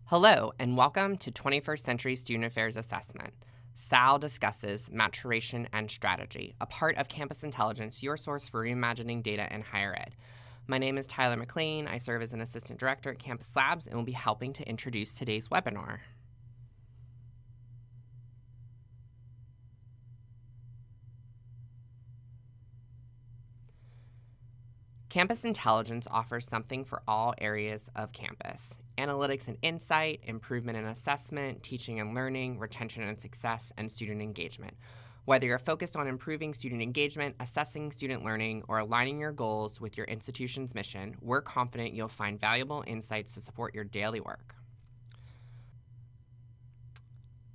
Hello, and welcome to 21st Century Student Affairs Assessment. SAAL discusses maturation and strategy, a part of Campus Intelligence, your source for reimagining data in higher ed. My name is Tyler McLean. I serve as an assistant director at Campus Labs and will be helping to introduce today's webinar. Campus Intelligence offers something for all areas of campus: analytics and insight, improvement and assessment, teaching and learning, retention and success, and student engagement. Whether you're focused on improving student engagement, assessing student learning, or aligning your goals with your institution's mission, we're confident you'll find valuable insights to support your daily work.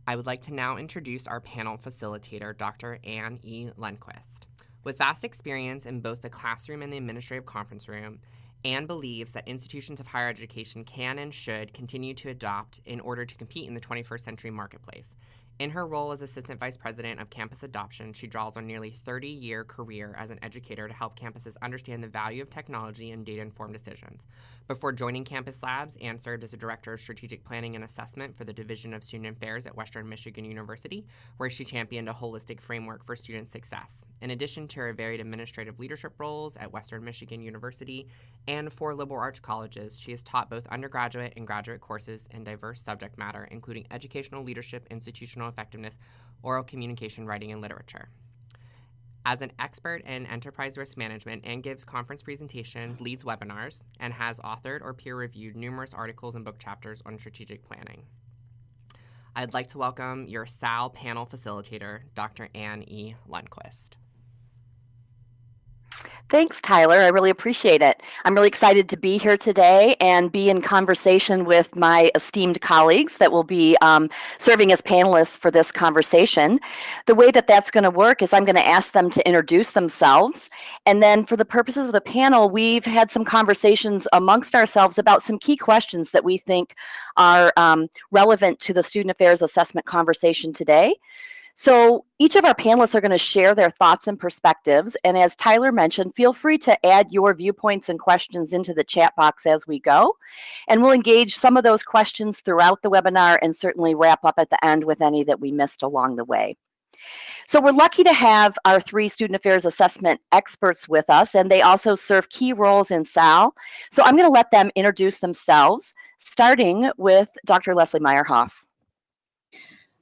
I would like to now introduce our panel facilitator, Dr. Anne E. Lundquist. With vast experience in both the classroom and the administrative conference room, Anne believes that institutions of higher education can and should continue to adopt in order to compete in the 21st century marketplace. In her role as Assistant Vice President of Campus Adoption, she draws on nearly 30-year career as an educator to help campuses understand the value of technology and data-informed decisions. Before joining Campus Labs, Anne served as a Director of Strategic Planning and Assessment for the Division of Student Affairs at Western Michigan University, where she championed a holistic framework for student success. In addition to her varied administrative leadership roles at Western Michigan University and 4 liberal arts colleges, she has taught both undergraduate and graduate courses in diverse subject matter, including educational leadership, institutional effectiveness, oral communication, writing, and literature. As an expert in enterprise risk management, Anne gives conference presentations, leads webinars, and has authored or peer-reviewed numerous articles and book chapters on strategic planning. I'd like to welcome your SAAL panel facilitator, Dr. Anne E. Lundquist. Thanks, Tyler. I really appreciate it. I'm really excited to be here today and be in conversation with my esteemed colleagues that will be serving as panelists for this conversation. The way that that's going to work is I'm going to ask them to introduce themselves. And then for the purposes of the panel, we've had some conversations amongst ourselves about some key questions that we think are relevant to the student affairs assessment conversation today. So each of our panelists are going to share their thoughts and perspectives. And as Tyler mentioned, feel free to add your viewpoints and questions into the chat box as we go. And we'll engage some of those questions throughout the webinar and certainly wrap up at the end with any that we missed along the way. So we're lucky to have our 3 student affairs assessment experts with us, and they also serve key roles in SAAL. So I'm going to let them introduce themselves, starting with Dr. Leslie Meyerhoff.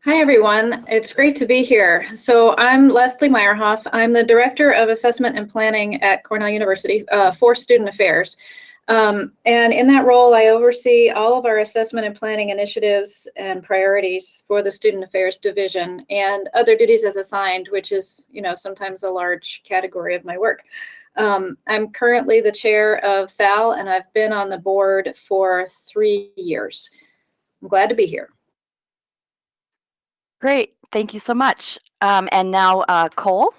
Hi, everyone. It's great to be here. So I'm Leslie Meyerhoff. I'm the Director of Assessment and Planning at Cornell University for Student Affairs. And in that role, I oversee all of our assessment and planning initiatives and priorities for the Student Affairs Division and other duties as assigned, which is, sometimes a large category of my work. I'm currently the chair of SAAL, and I've been on the board for 3 years. I'm glad to be here. Great, thank you so much. And now Cole.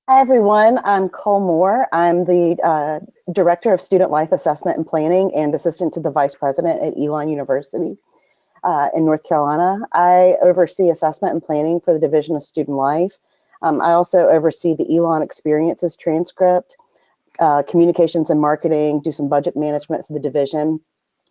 Hi everyone, I'm Cole Moore. I'm the Director of Student Life Assessment and Planning and Assistant to the Vice President at Elon University in North Carolina. I oversee assessment and planning for the Division of Student Life. I also oversee the Elon Experiences transcript, communications and marketing, do some budget management for the division.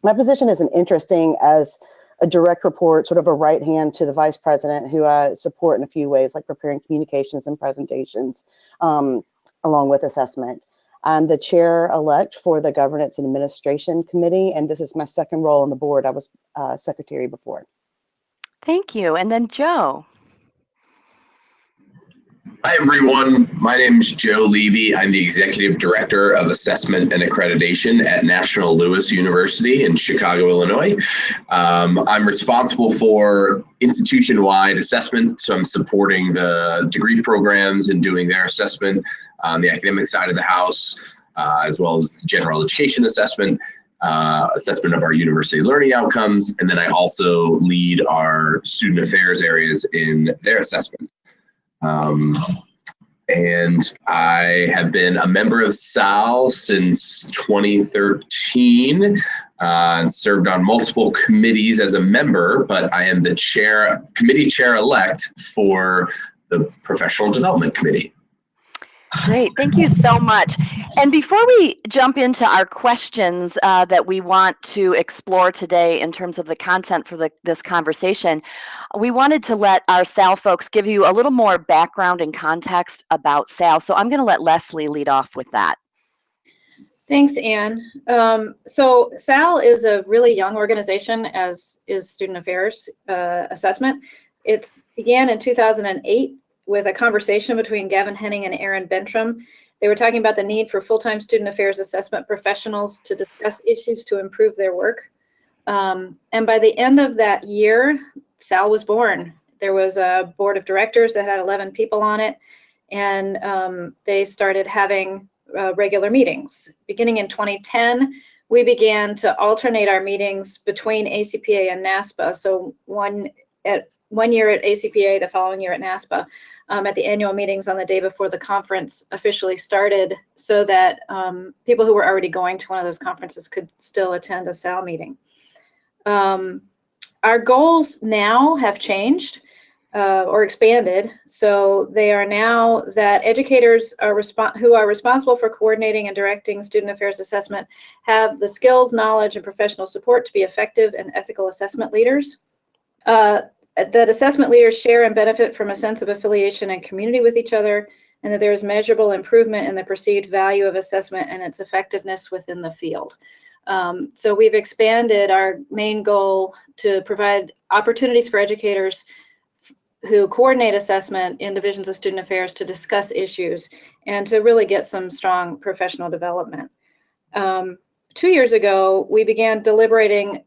My position isn't interesting as a direct report, sort of a right hand to the vice president, who I support in a few ways, like preparing communications and presentations, along with assessment. I'm the chair-elect for the Governance and Administration Committee, and this is my 2nd role on the board. I was secretary before. Thank you. And then Joe. Hi, everyone. My name is Joe Levy. I'm the Executive Director of Assessment and Accreditation at National Louis University in Chicago, Illinois. I'm responsible for institution-wide assessment, so I'm supporting the degree programs and doing their assessment on the academic side of the house, as well as general education assessment, assessment of our university learning outcomes, and then I also lead our student affairs areas in their assessment. And I have been a member of SAAL since 2013 and served on multiple committees as a member, but I am the committee chair-elect for the Professional Development Committee. Great, thank you so much. And before we jump into our questions that we want to explore today in terms of the content for this conversation, we wanted to let our SAAL folks give you a little more background and context about SAAL. So I'm going to let Leslie lead off with that. Thanks, Anne. So SAAL is a really young organization, as is Student Affairs Assessment. It began in 2008 with a conversation between Gavin Henning and Aaron Bentram. They were talking about the need for full-time student affairs assessment professionals to discuss issues to improve their work. And by the end of that year, SAAL was born. There was a board of directors that had 11 people on it, and they started having regular meetings. Beginning in 2010, we began to alternate our meetings between ACPA and NASPA. So one year at ACPA, the following year at NASPA, at the annual meetings on the day before the conference officially started, so that people who were already going to one of those conferences could still attend a SAAL meeting. Our goals now have changed or expanded. So they are now that educators who are responsible for coordinating and directing student affairs assessment have the skills, knowledge, and professional support to be effective and ethical assessment leaders. That assessment leaders share and benefit from a sense of affiliation and community with each other, and that there is measurable improvement in the perceived value of assessment and its effectiveness within the field. So we've expanded our main goal to provide opportunities for educators who coordinate assessment in divisions of student affairs to discuss issues and to really get some strong professional development. 2 years ago, we began deliberating,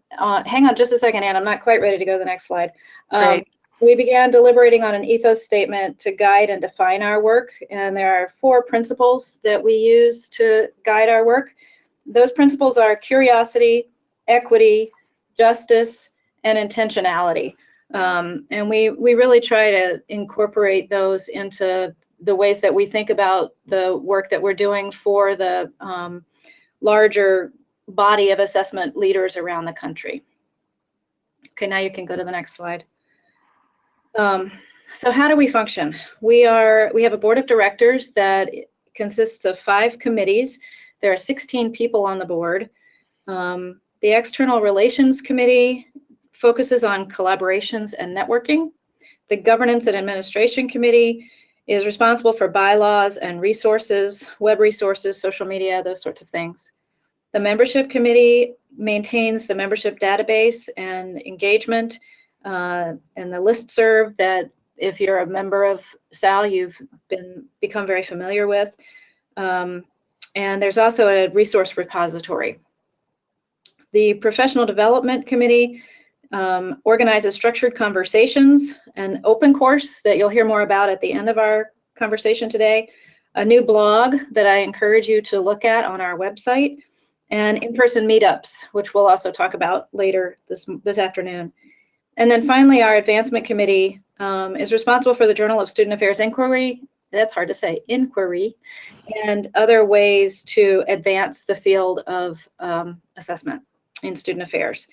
hang on just a second, Anne, I'm not quite ready to go to the next slide. We began deliberating on an ethos statement to guide and define our work, and there are 4 principles that we use to guide our work. Those principles are curiosity, equity, justice, and intentionality. And we really try to incorporate those into the ways that we think about the work that we're doing for the larger body of assessment leaders around the country. Okay, now you can go to the next slide. So how do we function? We have a board of directors that consists of 5 committees. There are 16 people on the board. The External Relations Committee focuses on collaborations and networking. The Governance and Administration Committee is responsible for bylaws and resources, web resources, social media, those sorts of things. The Membership Committee maintains the membership database and engagement and the listserv that, if you're a member of SAAL, you've become very familiar with. And there's also a resource repository. The Professional Development Committee organizes structured conversations, an open course that you'll hear more about at the end of our conversation today, a new blog that I encourage you to look at on our website, and in-person meetups, which we'll also talk about later this afternoon. And then finally, our Advancement Committee is responsible for the Journal of Student Affairs Inquiry, that's hard to say, inquiry, and other ways to advance the field of assessment in student affairs.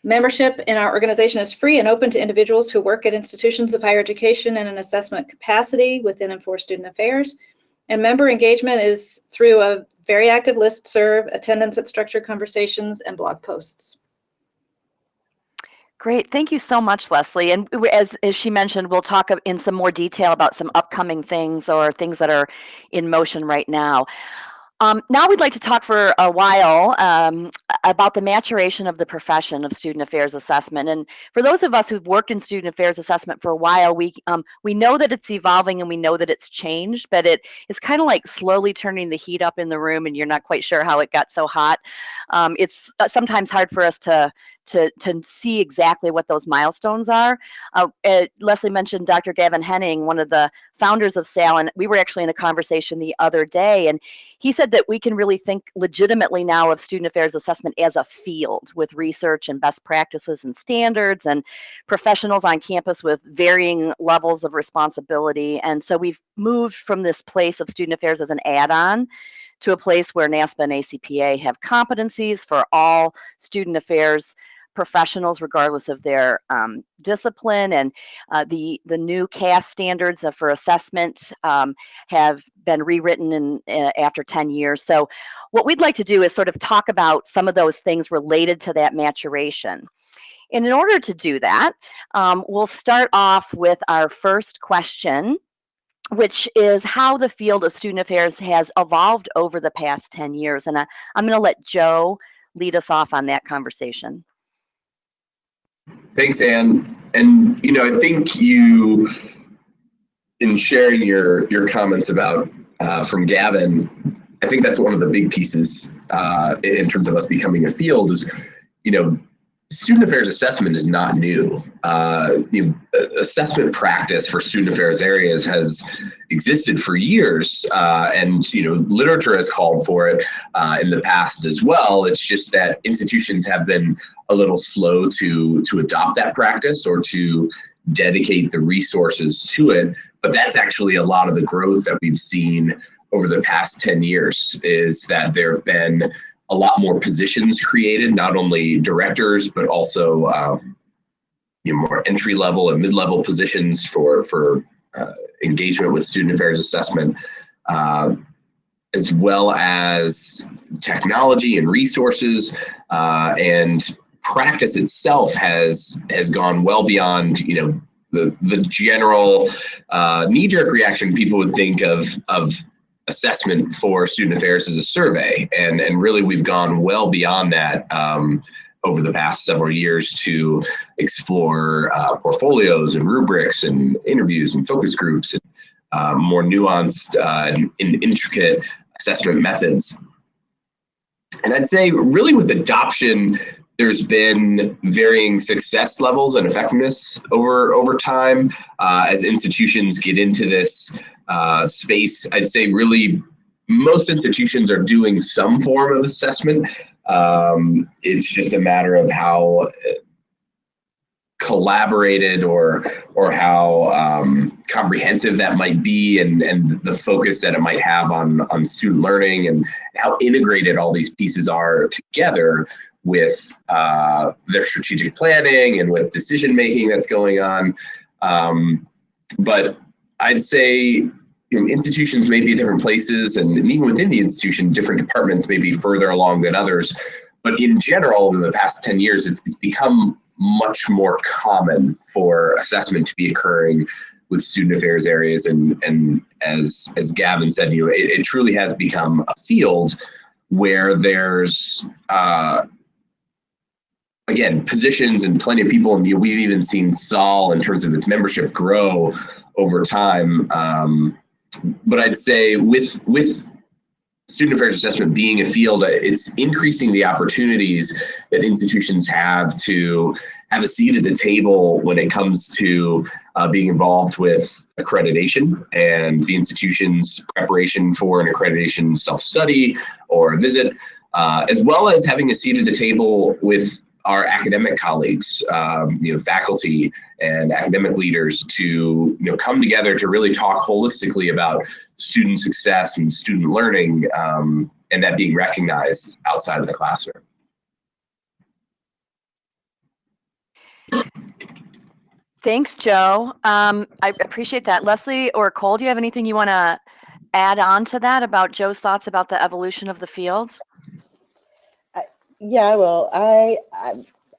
Membership in our organization is free and open to individuals who work at institutions of higher education in an assessment capacity within and for student affairs. And member engagement is through a very active listserv, attendance at structured conversations, and blog posts. Great, thank you so much, Leslie. And as she mentioned, we'll talk in some more detail about some upcoming things or things that are in motion right now. Now we'd like to talk for a while about the maturation of the profession of student affairs assessment. And for those of us who've worked in student affairs assessment for a while, we know that it's evolving and we know that it's changed, but it's kind of like slowly turning the heat up in the room and you're not quite sure how it got so hot. It's sometimes hard for us to see exactly what those milestones are. Leslie mentioned Dr. Gavin Henning, one of the founders of SAAL, and we were actually in a conversation the other day, and he said that we can really think legitimately now of student affairs assessment as a field with research and best practices and standards and professionals on campus with varying levels of responsibility. And so we've moved from this place of student affairs as an add-on to a place where NASPA and ACPA have competencies for all student affairs professionals, regardless of their discipline. And the new CAS standards for assessment have been rewritten after 10 years. So what we'd like to do is sort of talk about some of those things related to that maturation. And in order to do that, we'll start off with our first question, which is how the field of student affairs has evolved over the past 10 years. And I'm going to let Joe lead us off on that conversation. Thanks, Anne. And, I think you, in sharing your comments about from Gavin, I think that's one of the big pieces in terms of us becoming a field is, student affairs assessment is not new. Assessment practice for student affairs areas has existed for years, and literature has called for it in the past as well. It's just that institutions have been a little slow to adopt that practice or to dedicate the resources to it. But that's actually a lot of the growth that we've seen over the past 10 years is that there have been a lot more positions created, not only directors, but also more entry-level and mid-level positions for engagement with student affairs assessment, as well as technology and resources, and practice itself has gone well beyond the general knee-jerk reaction people would think of assessment for student affairs as a survey, and really we've gone well beyond that over the past several years to explore portfolios and rubrics and interviews and focus groups and more nuanced and intricate assessment methods. And I'd say really with adoption, there's been varying success levels and effectiveness over time as institutions get into this space. I'd say really most institutions are doing some form of assessment. It's just a matter of how collaborated or how comprehensive that might be, and the focus that it might have on student learning, and how integrated all these pieces are together with their strategic planning and with decision making that's going on. But I'd say institutions may be at different places, and even within the institution, different departments may be further along than others. But in general, over the past 10 years, it's become much more common for assessment to be occurring with student affairs areas. And as Gavin said, it truly has become a field where there's, again, positions and plenty of people. And we've even seen SAAL in terms of its membership grow over time. But I'd say with student affairs assessment being a field, it's increasing the opportunities that institutions have to have a seat at the table when it comes to being involved with accreditation and the institution's preparation for an accreditation self-study or visit, as well as having a seat at the table with our academic colleagues, faculty and academic leaders to come together to really talk holistically about student success and student learning, and that being recognized outside of the classroom. Thanks, Joe. I appreciate that. Leslie or Cole, do you have anything you want to add on to that about Joe's thoughts about the evolution of the field? Yeah, well, I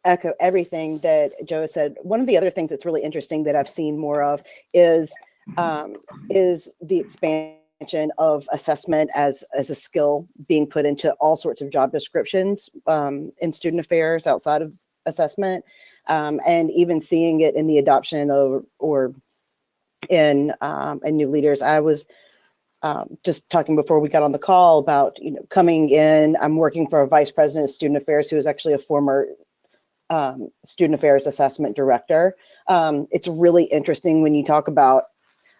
echo everything that Joe said. One of the other things that's really interesting that I've seen more of is the expansion of assessment as a skill being put into all sorts of job descriptions in student affairs outside of assessment, and even seeing it in the adoption of or in new leaders. I was just talking before we got on the call about coming in. I'm working for a vice president of student affairs who is actually a former student affairs assessment director. It's really interesting when you talk about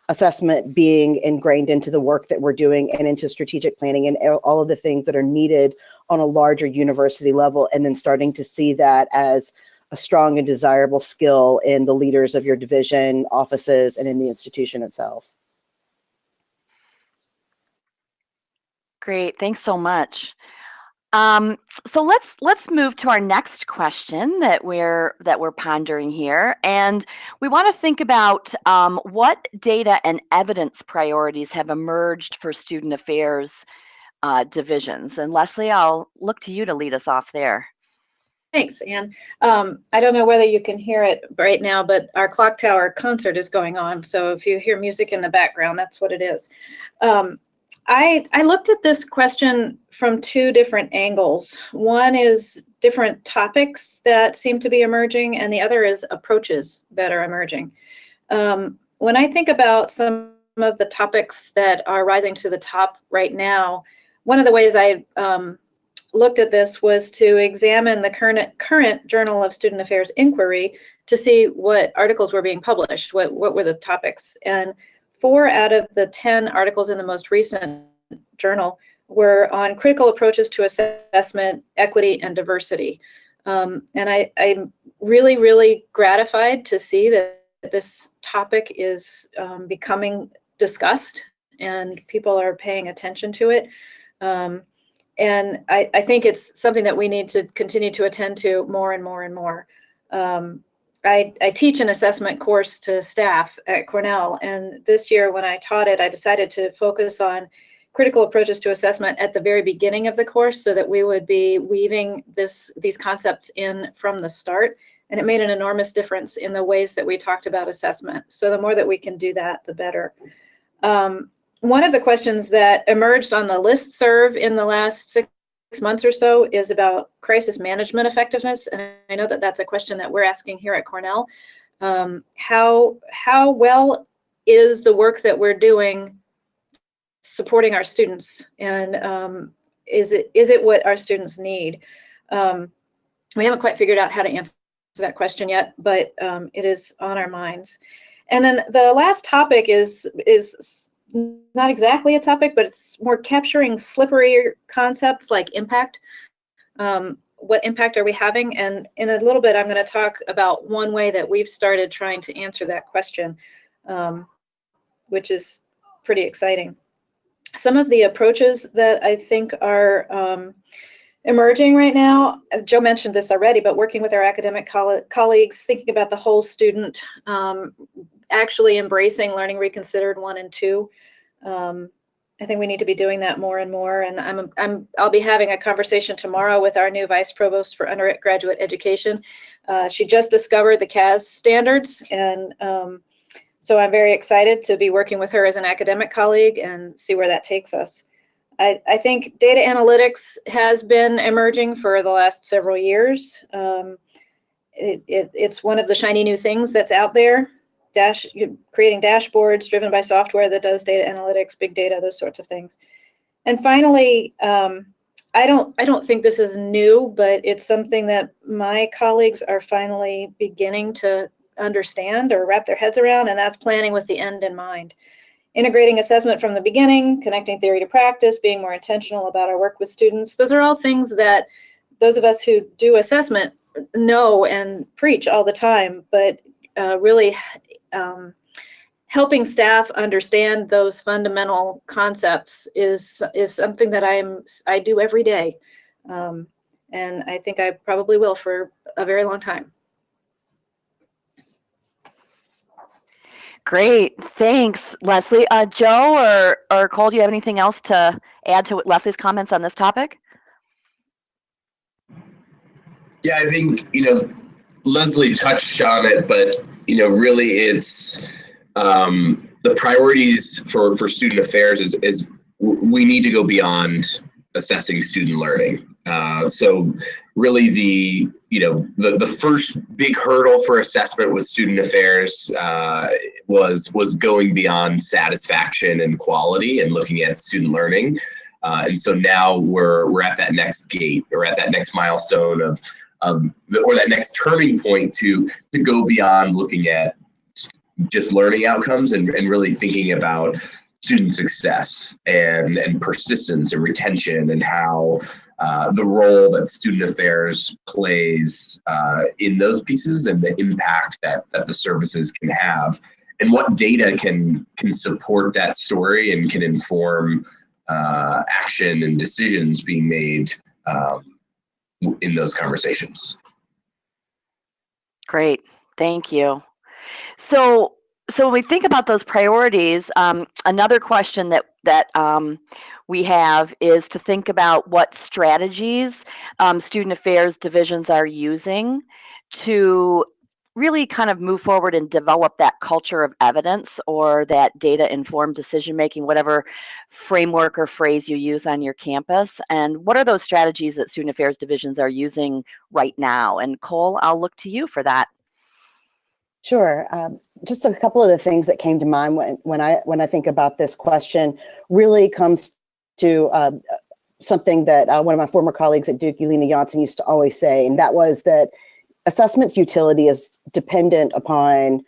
assessment being ingrained into the work that we're doing and into strategic planning and all of the things that are needed on a larger university level, and then starting to see that as a strong and desirable skill in the leaders of your division, offices, and in the institution itself. Great, thanks so much. So let's move to our next question that we're pondering here, and we want to think about what data and evidence priorities have emerged for student affairs divisions. And Leslie, I'll look to you to lead us off there. Thanks, Anne. I don't know whether you can hear it right now, but our clock tower concert is going on. So if you hear music in the background, that's what it is. I looked at this question from two different angles. One is different topics that seem to be emerging, and the other is approaches that are emerging. When I think about some of the topics that are rising to the top right now, one of the ways I looked at this was to examine the current Journal of Student Affairs inquiry to see what articles were being published, what were the topics. And 4 out of the 10 articles in the most recent journal were on critical approaches to assessment, equity, and diversity. And I'm really, really gratified to see that this topic is becoming discussed and people are paying attention to it. And I think it's something that we need to continue to attend to more and more and more. I teach an assessment course to staff at Cornell, and this year when I taught it, I decided to focus on critical approaches to assessment at the very beginning of the course so that we would be weaving these concepts in from the start, and it made an enormous difference in the ways that we talked about assessment. So the more that we can do that, the better. One of the questions that emerged on the listserv in the last 6 months or so is about crisis management effectiveness, and I know that that's a question that we're asking here at Cornell. How well is the work that we're doing supporting our students, and is it what our students need? We haven't quite figured out how to answer that question yet, but it is on our minds. And then the last topic is not exactly a topic, but it's more capturing slippery concepts like impact. What impact are we having? And in a little bit, I'm going to talk about one way that we've started trying to answer that question, which is pretty exciting. Some of the approaches that I think are emerging right now, Joe mentioned this already, but working with our academic colleagues, thinking about the whole student, actually embracing Learning Reconsidered 1 and 2. I think we need to be doing that more and more. And I'll be having a conversation tomorrow with our new Vice Provost for Undergraduate Education. She just discovered the CAS standards, and so I'm very excited to be working with her as an academic colleague and see where that takes us. I think data analytics has been emerging for the last several years. It's one of the shiny new things that's out there. Creating dashboards driven by software that does data analytics, big data, those sorts of things. And finally, I don't think this is new, but it's something that my colleagues are finally beginning to understand or wrap their heads around, and that's planning with the end in mind. Integrating assessment from the beginning, connecting theory to practice, being more intentional about our work with students. Those are all things that those of us who do assessment know and preach all the time, but really helping staff understand those fundamental concepts is something that I do every day, and I think I probably will for a very long time. Great, thanks, Leslie. Joe or Cole, do you have anything else to add to Leslie's comments on this topic? Yeah, I think, Leslie touched on it, but, really it's the priorities for student affairs is we need to go beyond assessing student learning. So really the first big hurdle for assessment with student affairs was going beyond satisfaction and quality and looking at student learning. And so now we're at that next gate, or at that next milestone or that next turning point to go beyond looking at just learning outcomes and really thinking about student success and persistence and retention, and how the role that student affairs plays in those pieces, and the impact that the services can have, and what data can support that story and can inform action and decisions being made in those conversations. Great, thank you. So when we think about those priorities, another question that we have is to think about what strategies student affairs divisions are using to really kind of move forward and develop that culture of evidence or that data-informed decision-making, whatever framework or phrase you use on your campus. And what are those strategies that student affairs divisions are using right now? And Cole, I'll look to you for that. Sure. Just a couple of the things that came to mind when I think about this question really comes to something that one of my former colleagues at Duke, Elena Johnson, used to always say, and that was that assessment's utility is dependent upon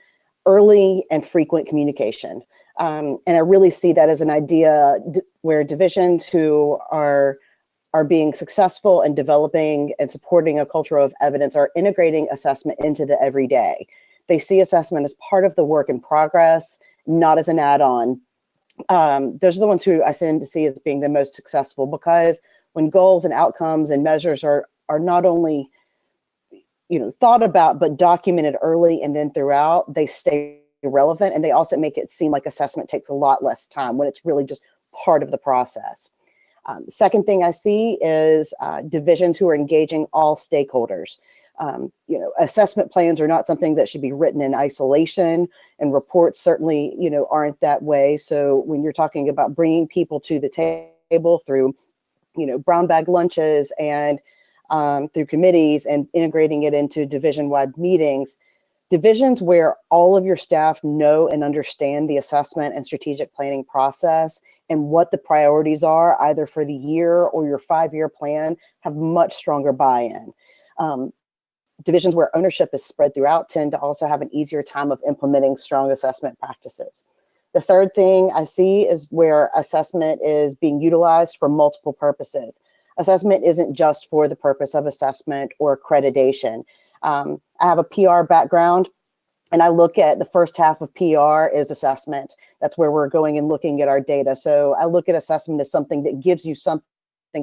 early and frequent communication. And I really see that as an idea where divisions who are being successful in developing and supporting a culture of evidence are integrating assessment into the everyday. They see assessment as part of the work in progress, not as an add-on. Those are the ones who I tend to see as being the most successful, because when goals and outcomes and measures are not only thought about but documented early and then throughout, they stay relevant, and they also make it seem like assessment takes a lot less time when it's really just part of the process. The second thing I see is divisions who are engaging all stakeholders. Assessment plans are not something that should be written in isolation, and reports certainly, aren't that way. So when you're talking about bringing people to the table through, brown bag lunches and through committees and integrating it into division-wide meetings, divisions where all of your staff know and understand the assessment and strategic planning process and what the priorities are, either for the year or your 5-year plan, have much stronger buy-in. Divisions where ownership is spread throughout tend to also have an easier time of implementing strong assessment practices. The third thing I see is where assessment is being utilized for multiple purposes. Assessment isn't just for the purpose of assessment or accreditation. I have a PR background, and I look at the first half of PR is assessment. That's where we're going and looking at our data. So I look at assessment as something that gives you something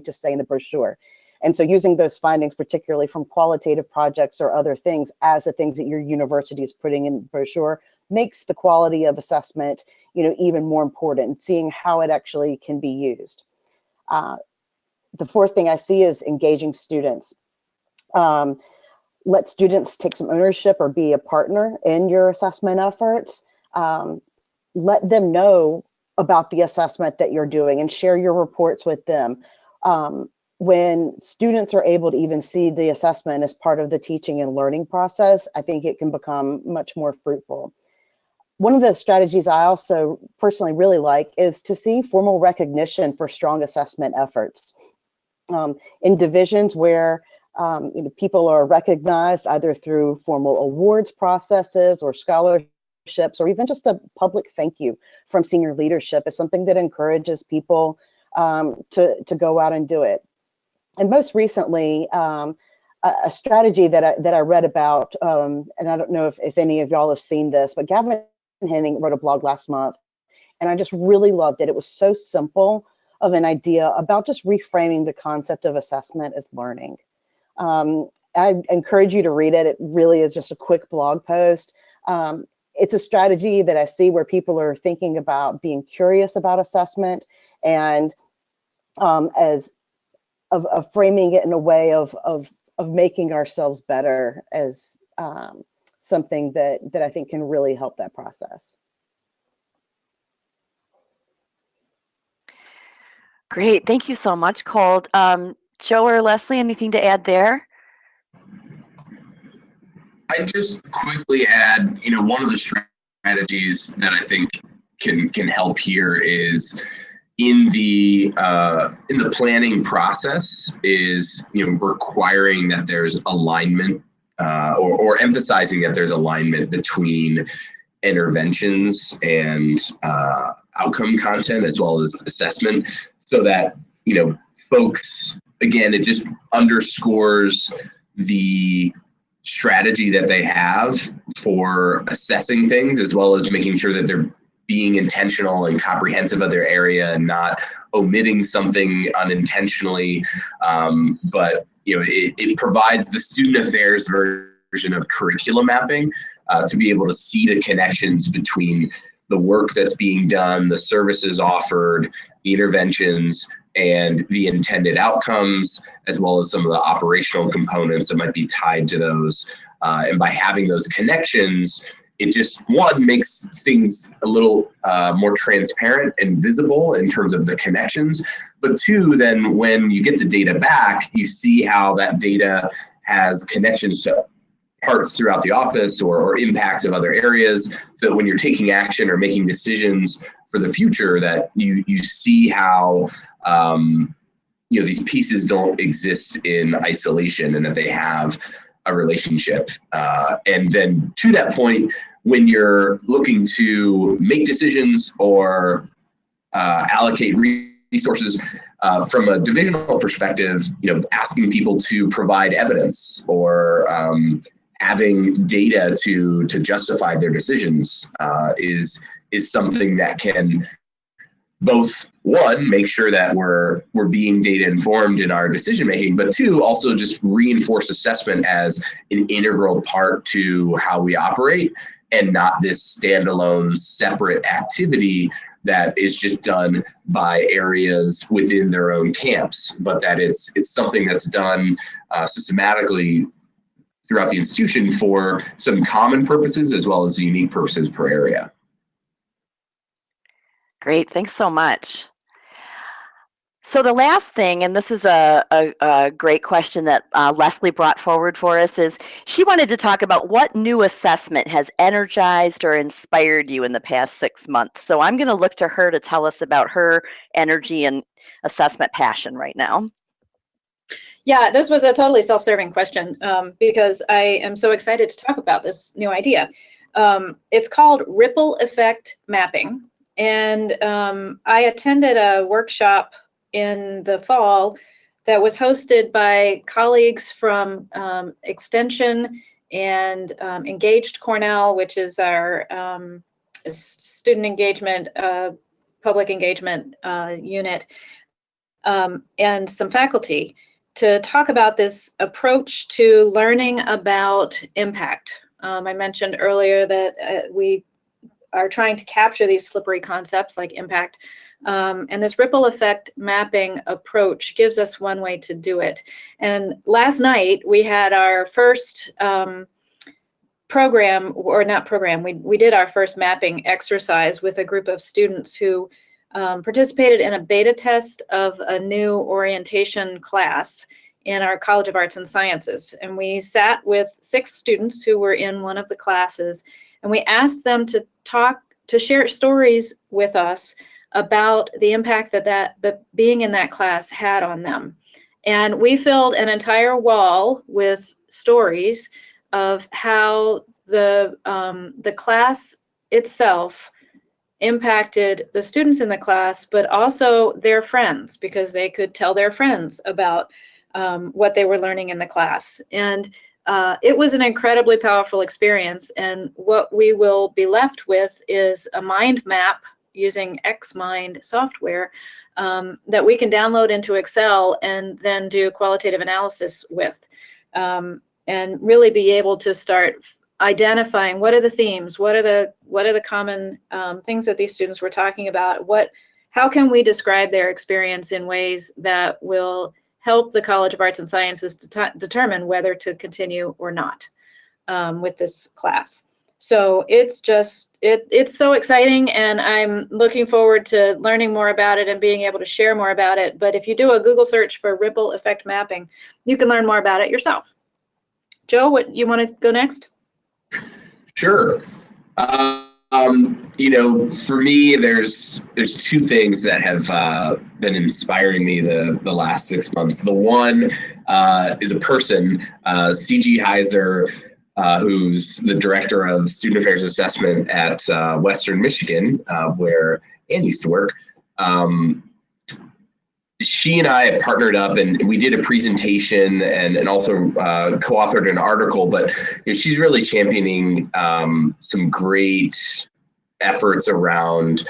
to say in the brochure. And so using those findings, particularly from qualitative projects or other things, as the things that your university is putting in the brochure, makes the quality of assessment, even more important, seeing how it actually can be used. The fourth thing I see is engaging students. Let students take some ownership or be a partner in your assessment efforts. Let them know about the assessment that you're doing and share your reports with them. When students are able to even see the assessment as part of the teaching and learning process, I think it can become much more fruitful. One of the strategies I also personally really like is to see formal recognition for strong assessment efforts. In divisions where people are recognized either through formal awards processes or scholarships, or even just a public thank you from senior leadership, is something that encourages people to go out and do it. And most recently, a strategy that I read about, and I don't know if any of y'all have seen this, but Gavin Henning wrote a blog last month, and I just really loved it. It was so simple of an idea about just reframing the concept of assessment as learning. I encourage you to read it. It really is just a quick blog post. It's a strategy that I see where people are thinking about being curious about assessment, and of framing it in a way of making ourselves better as something that I think can really help that process. Great, thank you so much, Cole. Joe or Leslie, anything to add there? I just quickly add, one of the strategies that I think can help here is in the planning process is requiring that there's alignment or emphasizing that there's alignment between interventions and outcome content as well as assessment, so that folks, again, it just underscores the strategy that they have for assessing things, as well as making sure that they're being intentional and comprehensive of their area and not omitting something unintentionally, but it provides the student affairs version of curriculum mapping to be able to see the connections between the work that's being done, the services offered, the interventions, and the intended outcomes, as well as some of the operational components that might be tied to those. And by having those connections, it just, one, makes things a little more transparent and visible in terms of the connections. But two, then when you get the data back, you see how that data has connections to parts throughout the office or impacts of other areas, so that when you're taking action or making decisions for the future, that you see how these pieces don't exist in isolation and that they have a relationship. And then to that point, when you're looking to make decisions or allocate resources from a divisional perspective, asking people to provide evidence or having data to justify their decisions is something that can both, one, make sure that we're being data informed in our decision making, but two, also just reinforce assessment as an integral part to how we operate and not this standalone separate activity that is just done by areas within their own camps, but that it's something that's done systematically throughout the institution for some common purposes as well as unique purposes per area. Great, thanks so much. So the last thing, and this is a great question that Leslie brought forward for us, is she wanted to talk about what new assessment has energized or inspired you in the past 6 months. So I'm going to look to her to tell us about her energy and assessment passion right now. Yeah, this was a totally self-serving question because I am so excited to talk about this new idea. It's called ripple effect mapping. And I attended a workshop in the fall that was hosted by colleagues from Extension and Engaged Cornell, which is our student engagement, public engagement unit, and some faculty to talk about this approach to learning about impact. I mentioned earlier that we are trying to capture these slippery concepts like impact. And this ripple effect mapping approach gives us one way to do it. And last night we had our first program, or not program, we did our first mapping exercise with a group of students who participated in a beta test of a new orientation class in our College of Arts and Sciences. And we sat with 6 students who were in one of the classes, and we asked them to share stories with us about the impact that being in that class had on them. And we filled an entire wall with stories of how the class itself impacted the students in the class, but also their friends, because they could tell their friends about what they were learning in the class. And it was an incredibly powerful experience. And what we will be left with is a mind map using XMind software that we can download into Excel and then do qualitative analysis with, and really be able to start identifying what are the themes, what are the common things that these students were talking about, how can we describe their experience in ways that will help the College of Arts and Sciences to determine whether to continue or not with this class. So it's so exciting, and I'm looking forward to learning more about it and being able to share more about it. But if you do a Google search for ripple effect mapping, you can learn more about it yourself. Joe, what you want to go next? Sure. For me, there's 2 things that have been inspiring me the last 6 months. The one is a person, C.G. Heiser, who's the director of Student Affairs Assessment at Western Michigan, where Ann used to work. She and I partnered up, and we did a presentation and also co-authored an article, but she's really championing some great efforts around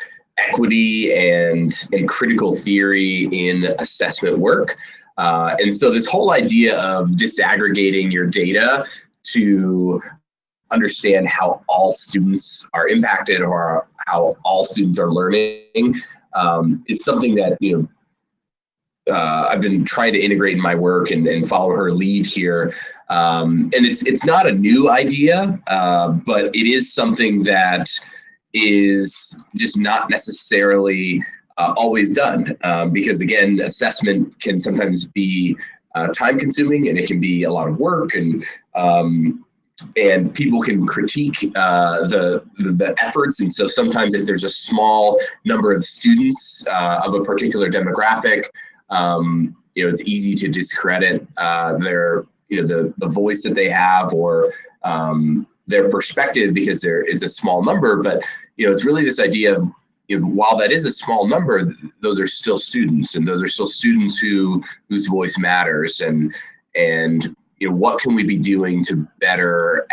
equity and critical theory in assessment work. And so this whole idea of disaggregating your data to understand how all students are impacted or how all students are learning is something that I've been trying to integrate in my work and follow her lead here. And it's not a new idea, but it is something that is just not necessarily always done, because again, assessment can sometimes be time consuming, and it can be a lot of work, and people can critique the efforts. And so sometimes if there's a small number of students of a particular demographic, it's easy to discredit their the voice that they have, or their perspective, because it's a small number. But it's really this idea of, while that is a small number, those are still students, and those are still students whose voice matters, and what can we be doing to better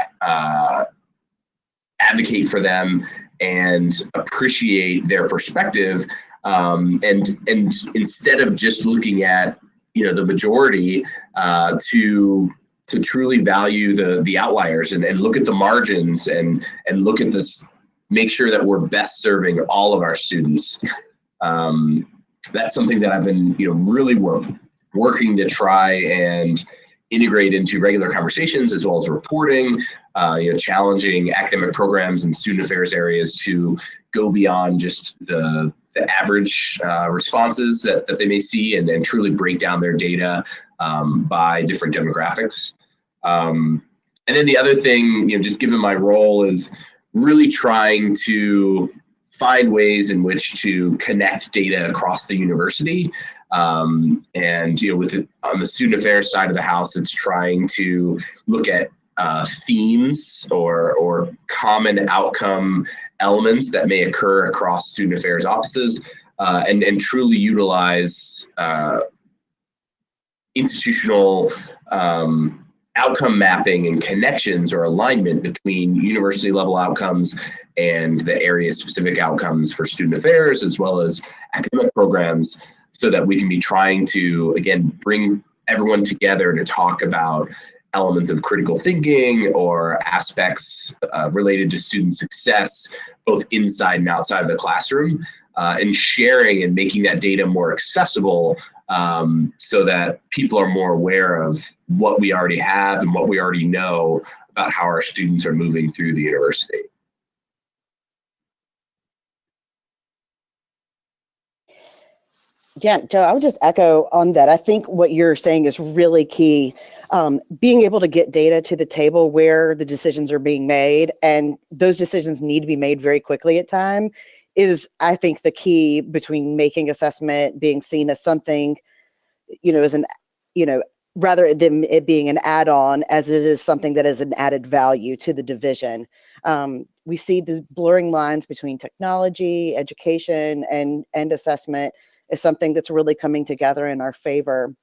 advocate for them and appreciate their perspective, and instead of just looking at the majority, to truly value the outliers and look at the margins and look at this, make sure that we're best serving all of our students. That's something that I've been really working to try and integrate into regular conversations, as well as reporting, challenging academic programs and student affairs areas to go beyond just the average responses that they may see, and then truly break down their data by different demographics. And then the other thing, just given my role, is really trying to find ways in which to connect data across the university. And with it, on the student affairs side of the house, it's trying to look at themes or common outcome elements that may occur across student affairs offices, and truly utilize institutional outcome mapping and connections or alignment between university level outcomes and the area specific outcomes for student affairs, as well as academic programs, so that we can be trying to, again, bring everyone together to talk about elements of critical thinking or aspects related to student success, both inside and outside of the classroom, and sharing and making that data more accessible, so that people are more aware of what we already have and what we already know about how our students are moving through the university. Yeah, Joe, I would just echo on that. I think what you're saying is really key. Being able to get data to the table where the decisions are being made, and those decisions need to be made very quickly at time, is, I think, the key between making assessment being seen as something, as an, rather than it being an add-on, as it is something that is an added value to the division. We see the blurring lines between technology, education, and assessment is something that's really coming together in our favor.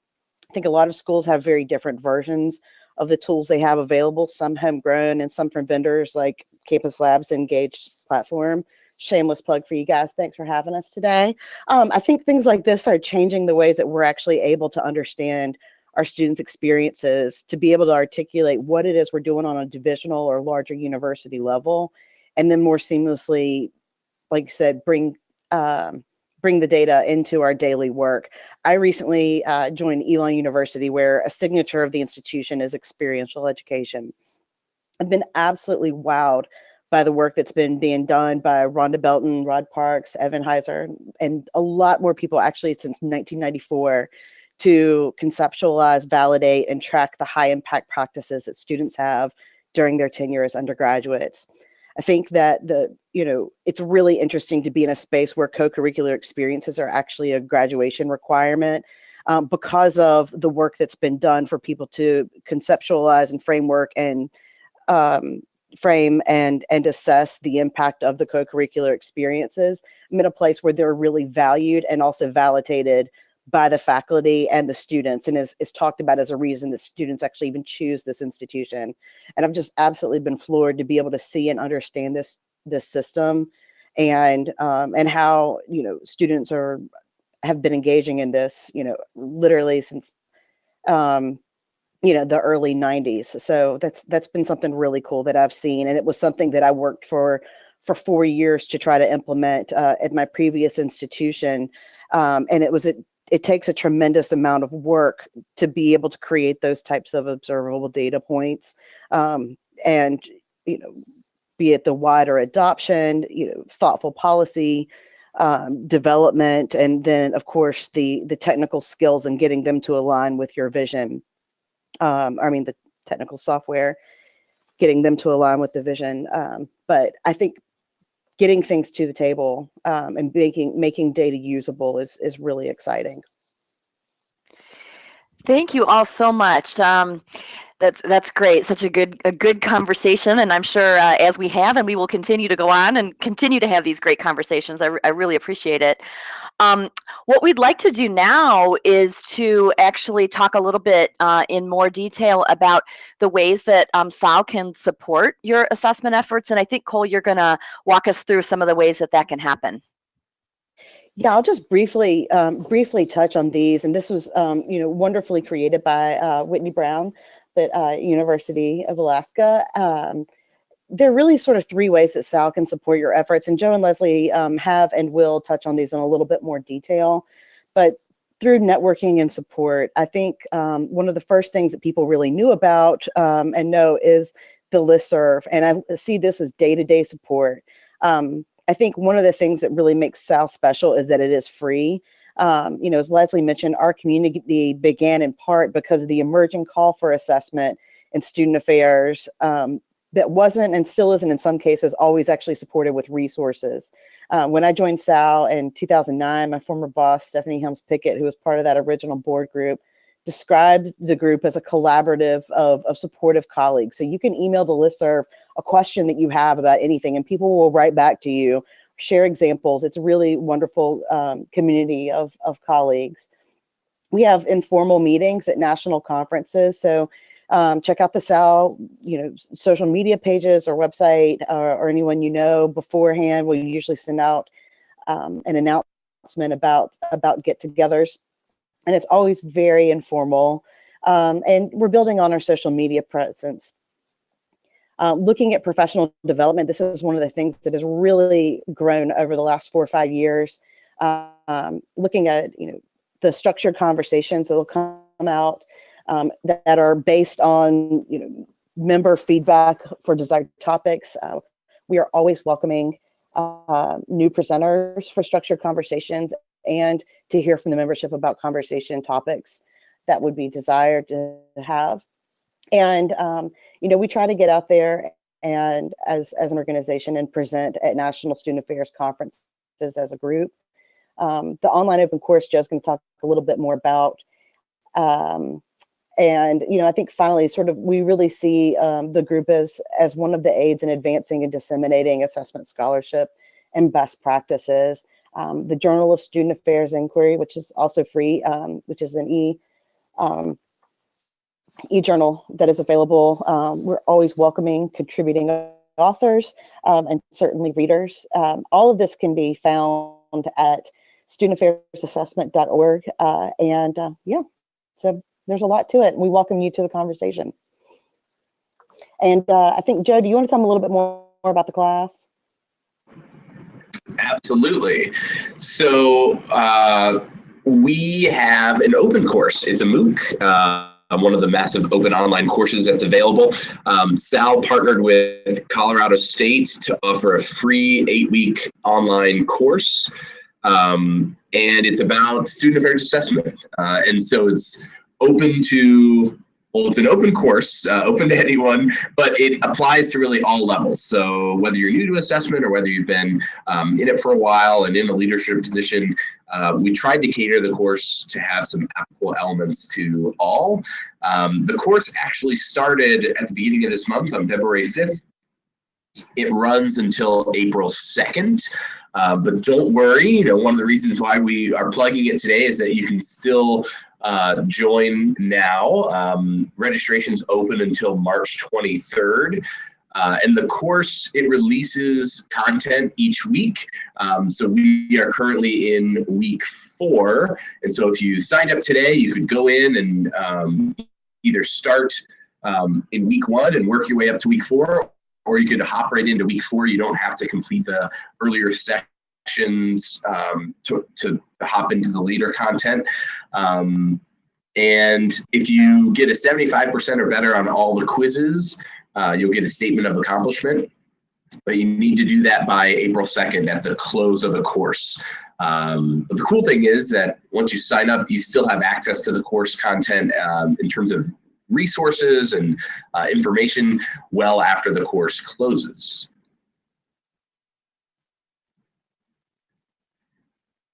I think a lot of schools have very different versions of the tools they have available, some homegrown and some from vendors like Campus Labs Engage platform. Shameless plug for you guys. Thanks for having us today. I think things like this are changing the ways that we're actually able to understand our students' experiences, to be able to articulate what it is we're doing on a divisional or larger university level, and then more seamlessly, like you said, bring the data into our daily work. I recently joined Elon University, where a signature of the institution is experiential education. I've been absolutely wowed by the work that's been being done by Rhonda Belton, Rod Parks, Evan Heiser, and a lot more people actually since 1994, to conceptualize, validate, and track the high impact practices that students have during their tenure as undergraduates. I think that it's really interesting to be in a space where co-curricular experiences are actually a graduation requirement, because of the work that's been done for people to conceptualize and framework and frame and assess the impact of the co-curricular experiences. I'm in a place where they're really valued and also validated by the faculty and the students, and is talked about as a reason that students actually even choose this institution. And I've just absolutely been floored to be able to see and understand this system, and how, students have been engaging in this, literally since, the early 90s. So that's been something really cool that I've seen. And it was something that I worked for 4 years to try to implement at my previous institution. And it takes a tremendous amount of work to be able to create those types of observable data points. And, be it the wider adoption, thoughtful policy development, and then of course the technical skills and getting them to align with your vision. The technical software, getting them to align with the vision. But I think getting things to the table and making data usable is really exciting. Thank you all so much. That's great. Such a good conversation, and I'm sure as we have, and we will continue to go on and continue to have these great conversations. I really appreciate it. What we'd like to do now is to actually talk a little bit in more detail about the ways that SAAL can support your assessment efforts, and I think, Cole, you're going to walk us through some of the ways that can happen. Yeah, I'll just briefly touch on these, and this was wonderfully created by Whitney Brown at University of Alaska. There are really sort of 3 ways that SAAL can support your efforts, and Joe and Leslie have and will touch on these in a little bit more detail. But through networking and support, I think one of the first things that people really knew about and know is the listserv, and I see this as day-to-day support. I think one of the things that really makes SAAL special is that it is free. As Leslie mentioned, our community began in part because of the emerging call for assessment and student affairs that wasn't, and still isn't in some cases, always actually supported with resources. When I joined SAAL in 2009, my former boss, Stephanie Helms-Pickett, who was part of that original board group, described the group as a collaborative of supportive colleagues. So you can email the listserv a question that you have about anything, and people will write back to you, share examples. It's a really wonderful community of colleagues. We have informal meetings at national conferences. So check out the SAAL, social media pages or website or anyone beforehand. We usually send out an announcement about get-togethers, and it's always very informal. And we're building on our social media presence. Looking at professional development, this is one of the things that has really grown over the last 4 or 5 years. Looking at the structured conversations that will come out that are based on member feedback for desired topics. We are always welcoming new presenters for structured conversations and to hear from the membership about conversation topics that would be desired to have. And we try to get out there and as an organization and present at National Student Affairs conferences as a group. The online open course, Joe's going to talk a little bit more about. And I think finally, we really see the group as one of the aids in advancing and disseminating assessment scholarship and best practices. The Journal of Student Affairs Inquiry, which is also free, which is an e-journal that is available. We're always welcoming contributing authors and certainly readers. All of this can be found at studentaffairs.assessment.org. So there's a lot to it, and we welcome you to the conversation. And I think, Joe, do you want to tell me a little bit more about the class? Absolutely. So we have an open course. It's a MOOC. One of the massive open online courses that's available. SAAL partnered with Colorado State to offer a free 8-week online course. And it's about student affairs assessment. And so it's open to, well, it's an open course, open to anyone, but it applies to really all levels. So whether you're new to assessment or whether you've been in it for a while and in a leadership position, we tried to cater the course to have some applicable elements to all. The course actually started at the beginning of this month on February 5th. It runs until April 2nd. But don't worry, one of the reasons why we are plugging it today is that you can still join now. Registration's open until March 23rd. And the course, it releases content each week. So we are currently in week 4. And so if you signed up today, you could go in and either start in week 1 and work your way up to week 4, or you could hop right into week 4. You don't have to complete the earlier sections to hop into the later content. And if you get a 75% or better on all the quizzes, you'll get a statement of accomplishment. But you need to do that by April 2nd at the close of the course. But the cool thing is that once you sign up, you still have access to the course content in terms of resources and information well after the course closes.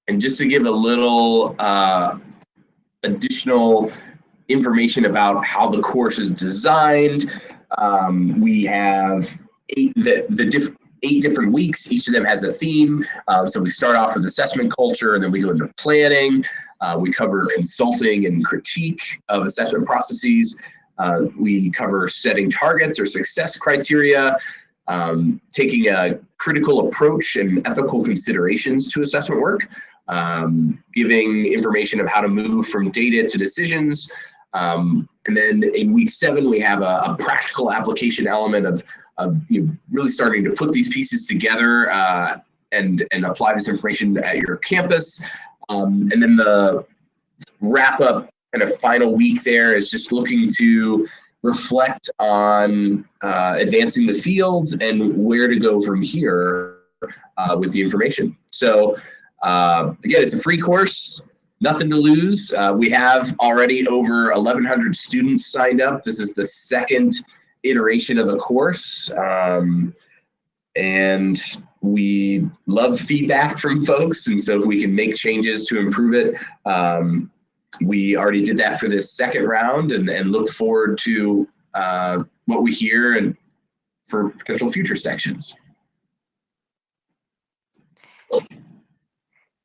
And just to give a little additional information about how the course is designed, we have 8 different weeks. Each of them has a theme. So we start off with assessment culture, and then we go into planning. We cover consulting and critique of assessment processes. We cover setting targets or success criteria, taking a critical approach and ethical considerations to assessment work, giving information of how to move from data to decisions. And then in week 7, we have a practical application element of really starting to put these pieces together and apply this information at your campus. And then the wrap up kind of final week there is just looking to reflect on advancing the field and where to go from here with the information. So again, it's a free course, nothing to lose. We have already over 1,100 students signed up. This is the 2nd iteration of the course. And we love feedback from folks. And so if we can make changes to improve it, we already did that for this 2nd round and look forward to what we hear and for potential future sections.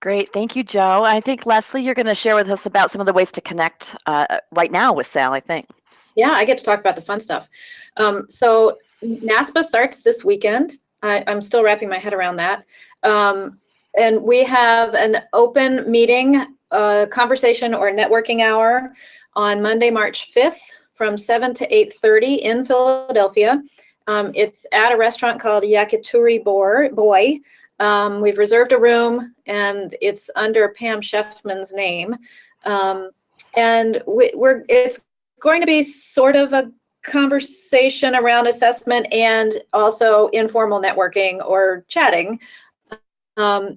Great, thank you, Joe. I think, Leslie, you're going to share with us about some of the ways to connect right now with SAAL, I think. Yeah, I get to talk about the fun stuff. So NASPA starts this weekend. I'm still wrapping my head around that. And we have an open meeting, conversation or networking hour on Monday, March 5th from 7 to 8:30 in Philadelphia. It's at a restaurant called Yakitori Boy. We've reserved a room, and it's under Pam Sheffman's name. And it's going to be sort of a conversation around assessment and also informal networking or chatting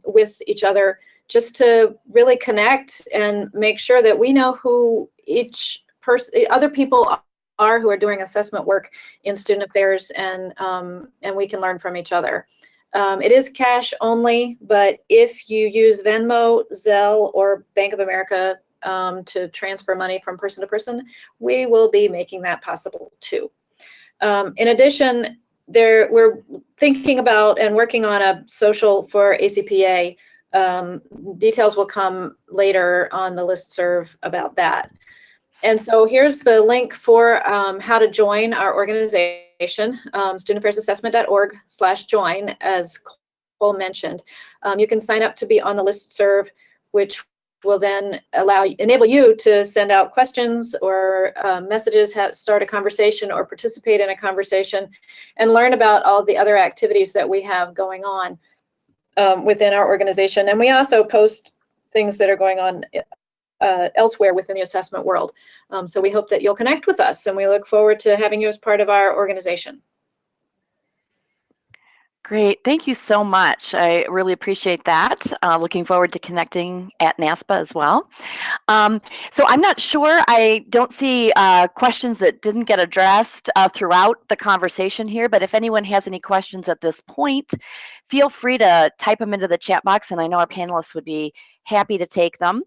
with each other, just to really connect and make sure that we know who other people are who are doing assessment work in student affairs, and we can learn from each other. It is cash only, but if you use Venmo, Zelle, or Bank of America to transfer money from person to person, we will be making that possible too. In addition, we're thinking about and working on a social for ACPA. Details will come later on the listserv about that. And so here's the link for how to join our organization, studentaffairs.assessment.org/join, as Cole mentioned. You can sign up to be on the listserv, which will then enable you to send out questions or messages, start a conversation or participate in a conversation, and learn about all the other activities that we have going on within our organization. And we also post things that are going on elsewhere within the assessment world. So we hope that you'll connect with us, and we look forward to having you as part of our organization. Great, thank you so much. I really appreciate that. Looking forward to connecting at NASPA as well. So I'm not sure, I don't see questions that didn't get addressed throughout the conversation here, but if anyone has any questions at this point, feel free to type them into the chat box, and I know our panelists would be happy to take them.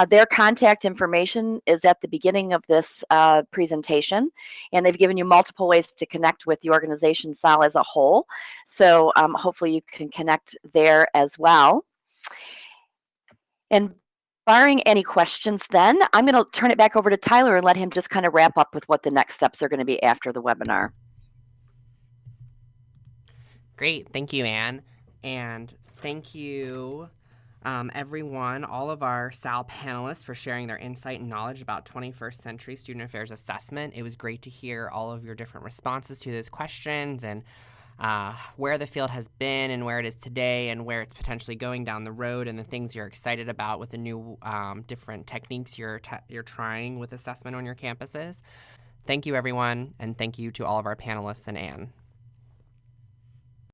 Their contact information is at the beginning of this presentation, and they've given you multiple ways to connect with the organization SAAL as a whole. So hopefully you can connect there as well. And barring any questions then, I'm going to turn it back over to Tyler and let him just kind of wrap up with what the next steps are going to be after the webinar. Great. Thank you, Anne. And thank you, everyone, all of our SAAL panelists for sharing their insight and knowledge about 21st century student affairs assessment. It was great to hear all of your different responses to those questions and where the field has been and where it is today and where it's potentially going down the road and the things you're excited about with the new different techniques you're trying with assessment on your campuses. Thank you, everyone, and thank you to all of our panelists and Anne.